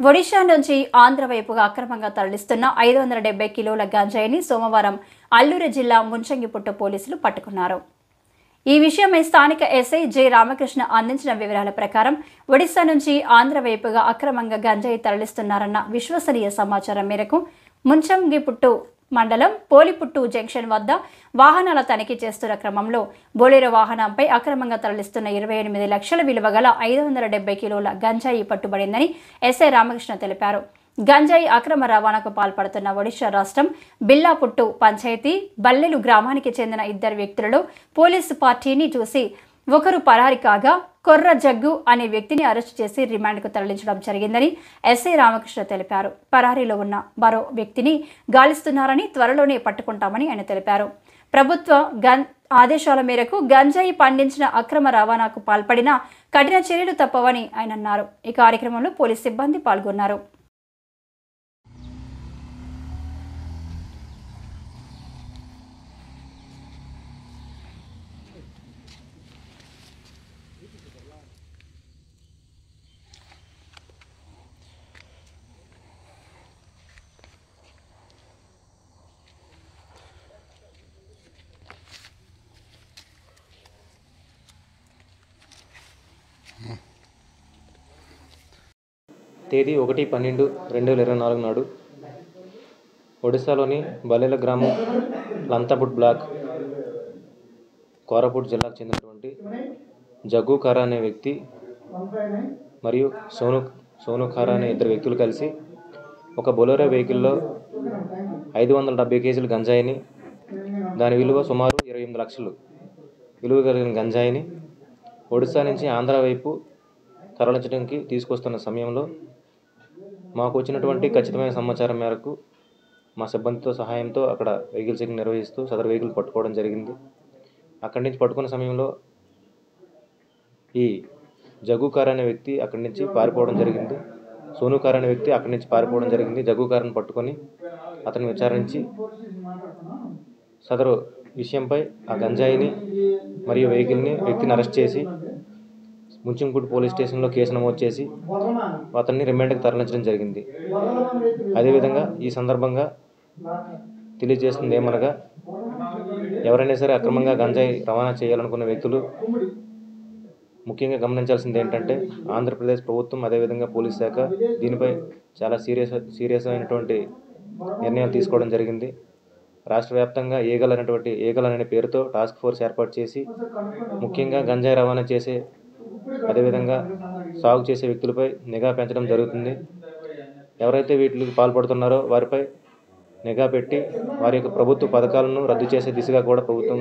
ఒడిషా నుంచి ఆంధ్ర వైపుగా అక్రమంగా తరలిస్తున్న 570 కిలోల గంజాయిని సోమవారం అల్లూరు జిల్లా ముంచంగిపుట్టు పోలీసులు పట్టుకున్నారు. ఈ విషయమై స్థానిక ఎస్ఐ జె రామకృష్ణ అందించిన వివరాల ప్రకారం ఒడిశా నుంచి ఆంధ్ర వైపుగా అక్రమంగా గంజాయి తరలిస్తున్నారన్న విశ్వసనీయ సమాచారం మేరకు ముంచంగిపుట్టు మండలం పోలిపుట్టు జంక్షన్ వద్ద వాహనాల తనిఖీ చేస్తున్న క్రమంలో బొలెరో వాహనంపై అక్రమంగా తరలిస్తున్న 28 లక్షల విలువ గల 570 కిలోల గంజాయి పట్టుబడిందని ఎస్ఐ రామకృష్ణ తెలిపారు. గంజాయి అక్రమ రవాణాకు పాల్పడుతున్న ఒడిషా రాష్ట్రం బిల్లాపుట్టు పంచాయతీ బల్లెలు గ్రామానికి చెందిన 2 వ్యక్తులలో పోలీసు పార్టీని చూసి ఒకరు పరారి కాగా కొర్ర జగ్గు అనే వ్యక్తిని అరెస్టు చేసి రిమాండ్కు తరలించడం జరిగిందని ఎస్ఐ రామకృష్ణ తెలిపారు. పరారీలో ఉన్న మరో వ్యక్తిని గాలిస్తున్నారని త్వరలోనే పట్టుకుంటామని ఆయన తెలిపారు. ప్రభుత్వ ఆదేశాల మేరకు గంజాయి పండించిన అక్రమ రవాణాకు పాల్పడిన కఠిన చర్యలు తప్పవని ఆయన అన్నారు. ఈ కార్యక్రమంలో పోలీసు సిబ్బంది పాల్గొన్నారు. తేదీ 1/12/2024 నాడు ఒడిశాలోని బల్లెల గ్రామం లంతాపుట్ బ్లాక్ కోరాపుట్ జిల్లాకు చెందినటువంటి జగ్గు ఖారా అనే వ్యక్తి మరియు సోను ఖారా అనే 2 వ్యక్తులు కలిసి ఒక బొలెరో వెహికల్లో 570 కేజీల గంజాయిని, దాని విలువ సుమారు 28 లక్షలు విలువ కలిగిన గంజాయిని ఒడిశా నుంచి ఆంధ్ర వైపు తరలించడానికి తీసుకొస్తున్న సమయంలో మాకు వచ్చినటువంటి ఖచ్చితమైన సమాచారం మేరకు మా సిబ్బందితో సహాయంతో అక్కడ వెహికల్ చెకింగ్ నిర్వహిస్తూ సదరు వెహికల్ పట్టుకోవడం జరిగింది. అక్కడి నుంచి పట్టుకున్న సమయంలో ఈ జగ్గు ఖారా అనే వ్యక్తి అక్కడి నుంచి పారిపోవడం జరిగింది. సోను ఖారా అనే వ్యక్తి అక్కడి నుంచి పారిపోవడం జరిగింది. జగ్గు ఖారాను పట్టుకొని అతన్ని విచారించి సదరు విషయంపై ఆ గంజాయిని మరియు వ్యక్తిని అరెస్ట్ చేసి ముంచంగిపుట్టు పోలీస్ స్టేషన్లో కేసు నమోదు చేసి అతన్ని రిమాండ్కి తరలించడం జరిగింది. అదేవిధంగా ఈ సందర్భంగా తెలియజేస్తుంది ఏమనగా, ఎవరైనా సరే అక్రమంగా గంజాయి రవాణా చేయాలనుకున్న వ్యక్తులు ముఖ్యంగా గమనించాల్సింది ఏంటంటే, ఆంధ్రప్రదేశ్ ప్రభుత్వం అదేవిధంగా పోలీస్ శాఖ దీనిపై చాలా సీరియస్ అయినటువంటి నిర్ణయాలు తీసుకోవడం జరిగింది. రాష్ట్ర వ్యాప్తంగా ఈగల్ అనే పేరుతో టాస్క్ ఫోర్స్ ఏర్పాటు చేసి ముఖ్యంగా గంజాయి రవాణా చేసే అదేవిధంగా సాగు చేసే వ్యక్తులపై నిఘా పెంచడం జరుగుతుంది. ఎవరైతే వీటికి పాల్పడుతున్నారో వారిపై నిఘా పెట్టి వారి యొక్క ప్రభుత్వ పథకాలను రద్దు చేసే దిశగా కూడా ప్రభుత్వం